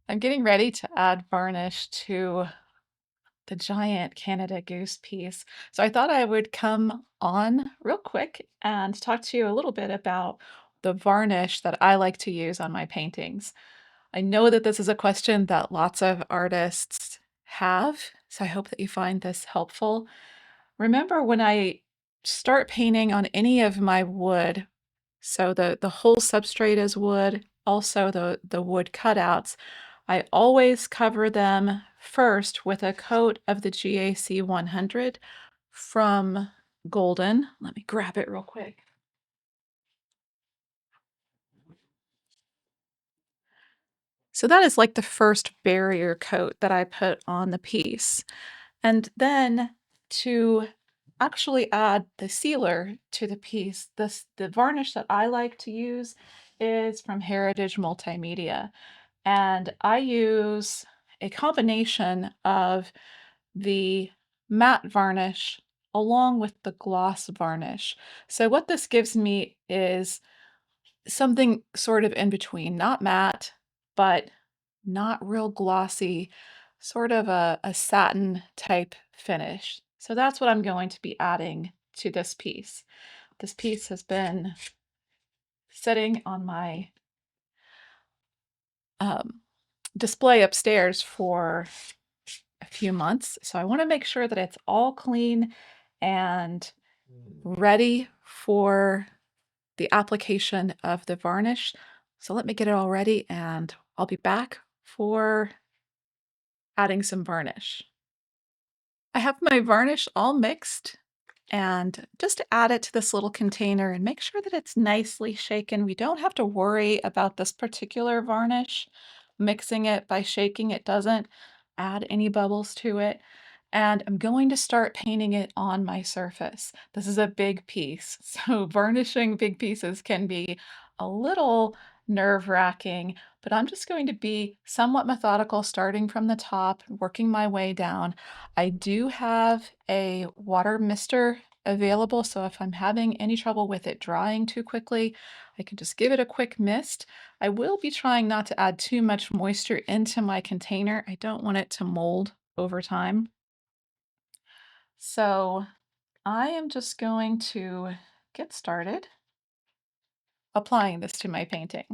I'm getting ready to add varnish to the giant Canada Goose piece. So I thought I would come on real quick and talk to you a little bit about the varnish that I like to use on my paintings. I know that this is a question that lots of artists have, so I hope that you find this helpful. Remember when I start painting on any of my wood, so the whole substrate is wood, also the wood cutouts, I always cover them first with a coat of the GAC 100 from Golden. Let me grab it real quick. So that is like the first barrier coat that I put on the piece. And then to actually add the sealer to the piece, the varnish that I like to use is from Heritage Multimedia. And I use a combination of the matte varnish along with the gloss varnish. So what this gives me is something sort of in between, not matte, but not real glossy, sort of a satin type finish. So that's what I'm going to be adding to this piece. This piece has been sitting on my um, display upstairs for a few months. So I want to make sure that it's all clean and ready for the application of the varnish. So let me get it all ready and I'll be back for adding some varnish. I have my varnish all mixed and just add it to this little container and make sure that it's nicely shaken. We don't have to worry about this particular varnish. Mixing it by shaking it doesn't add any bubbles to it. And I'm going to start painting it on my surface. This is a big piece, so varnishing big pieces can be a little nerve-wracking, but I'm just going to be somewhat methodical, starting from the top, working my way down. I do have a water mister available, so if I'm having any trouble with it drying too quickly, I can just give it a quick mist. I will be trying not to add too much moisture into my container. I don't want it to mold over time. So I am just going to get started applying this to my painting.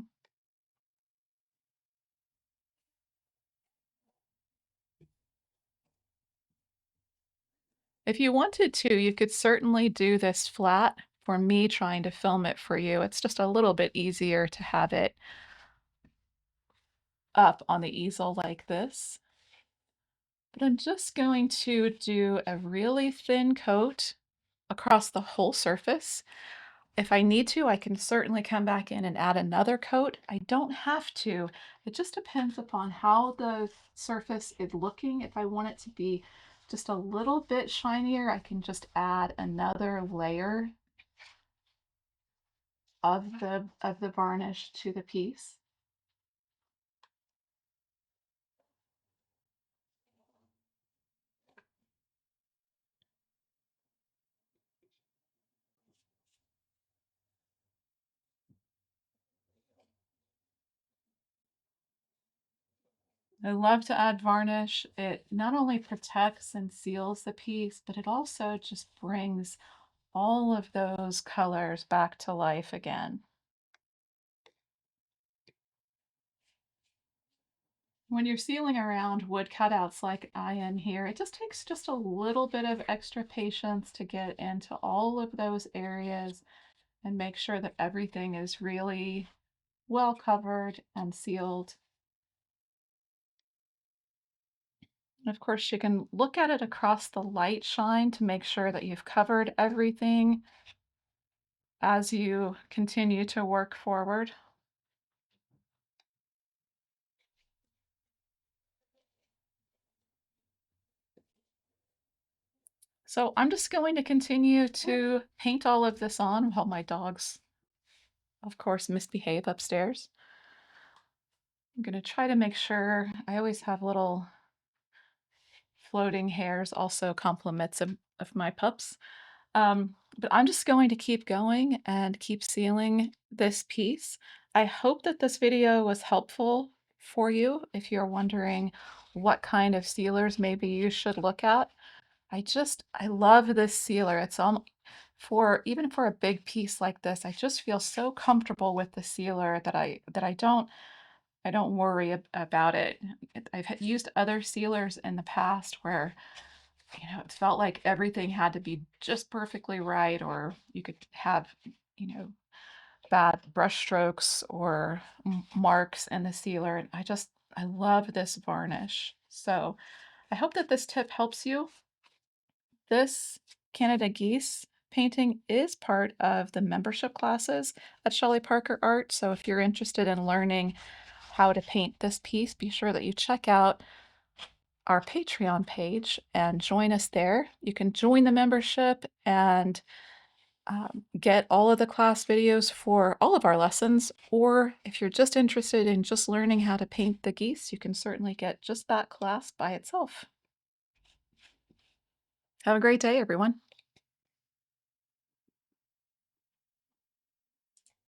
If you wanted to, you could certainly do this flat. For me trying to film it for you, it's just a little bit easier to have it up on the easel like this. But I'm just going to do a really thin coat across the whole surface. If I need to, I can certainly come back in and add another coat. I don't have to. It just depends upon how the surface is looking. If I want it to be just a little bit shinier, I can just add another layer of the varnish to the piece. I love to add varnish. It not only protects and seals the piece, but it also just brings all of those colors back to life again. When you're sealing around wood cutouts like I am here, it just takes just a little bit of extra patience to get into all of those areas and make sure that everything is really well covered and sealed. And of course, you can look at it across the light shine to make sure that you've covered everything as you continue to work forward. So I'm just going to continue to paint all of this on while my dogs, of course, misbehave upstairs. I'm going to try to make sure I always have little floating hairs, also compliments of my pups. But I'm just going to keep going and keep sealing this piece. I hope that this video was helpful for you if you're wondering what kind of sealers maybe you should look at. I love this sealer. It's for even for a big piece like this, I just feel so comfortable with the sealer that I don't worry about it. I've used other sealers in the past where, it felt like everything had to be just perfectly right, or you could have, you know, bad brush strokes or marks in the sealer. And I love this varnish. So I hope that this tip helps you. This Canada Geese painting is part of the membership classes at Shelley Parker Art. So if you're interested in learning how to paint this piece, be sure that you check out our Patreon page and join us there. You can join the membership and get all of the class videos for all of our lessons, or if you're just interested in just learning how to paint the geese, you can certainly get just that class by itself. Have a great day, everyone.